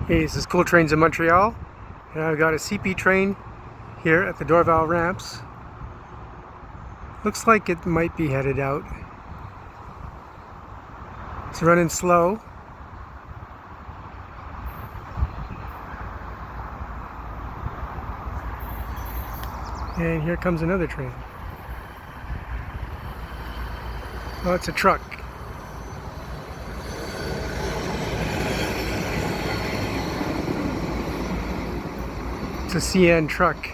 Hey, this is Cool Trains in Montreal, and I've got a CP train here at the Dorval Ramps. Looks like it might be headed out. It's running slow. And here comes another train. Oh, it's a truck. It's a CN truck.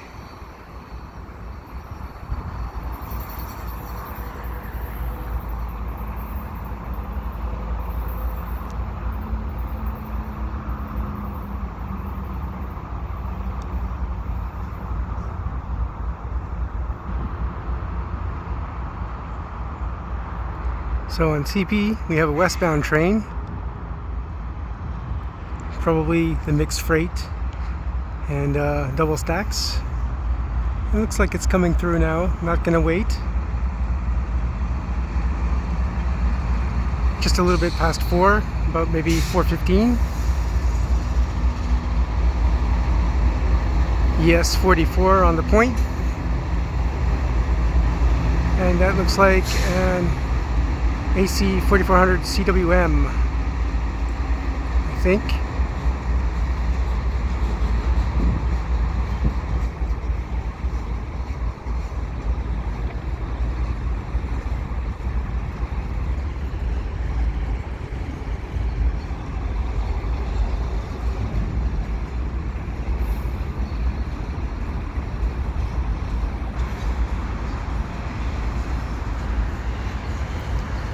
So on CP we have a westbound train, probably the mixed freight and double stacks. It looks like it's coming through now. I'm not gonna wait. Just a little bit past 4, about maybe 4:15. ES44 on the point, and that looks like an AC4400CW, I think.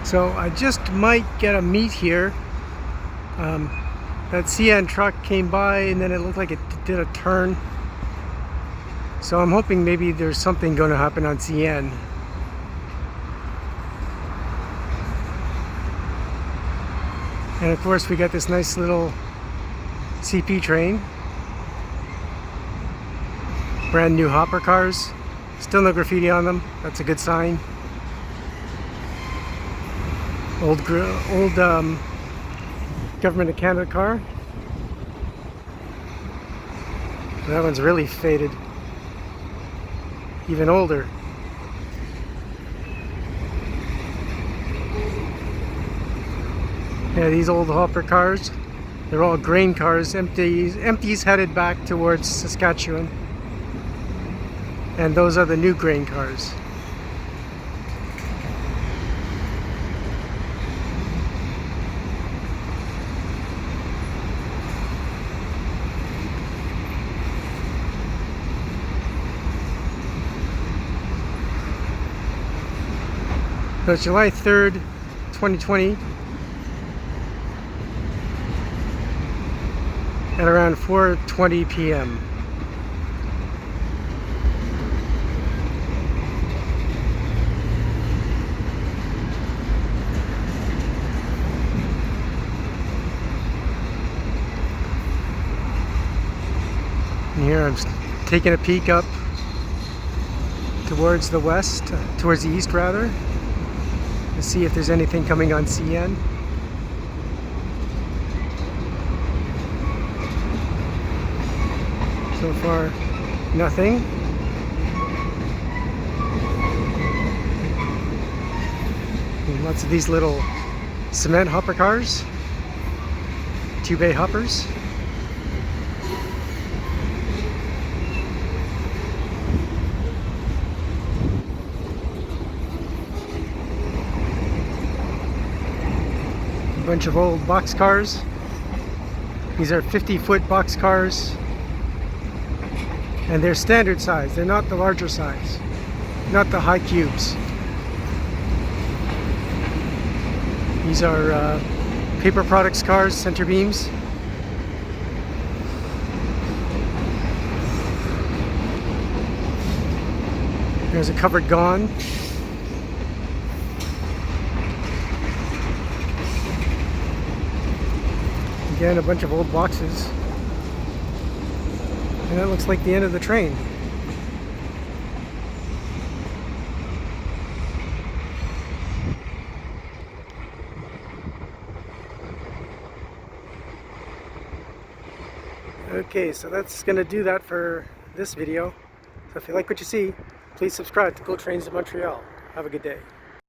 So I just might get a meet here. That CN truck came by and then it looked like it did a turn. So I'm hoping maybe there's something going to happen on CN. And of course we got this nice little CP train. Brand new hopper cars. Still no graffiti on them. That's a good sign. Old Government of Canada car. That one's really faded. Even older. Yeah, these old hopper cars, they're all grain cars, empties headed back towards Saskatchewan. And those are the new grain cars. So it's July 3rd, 2020, at around 4:20 p.m. And here I'm taking a peek up towards the west, towards the east rather, to see if there's anything coming on CN. So far, nothing. And lots of these little cement hopper cars, 2-bay hoppers. Bunch of old box cars. These are 50-foot box cars, and they're standard size. They're not the larger size, not the high cubes. These are paper products cars, center beams. There's a covered gone. Again, a bunch of old boxes. And that looks like the end of the train. Okay, so that's going to do that for this video. So if you like what you see, please subscribe to Go Trains to Montreal. Have a good day.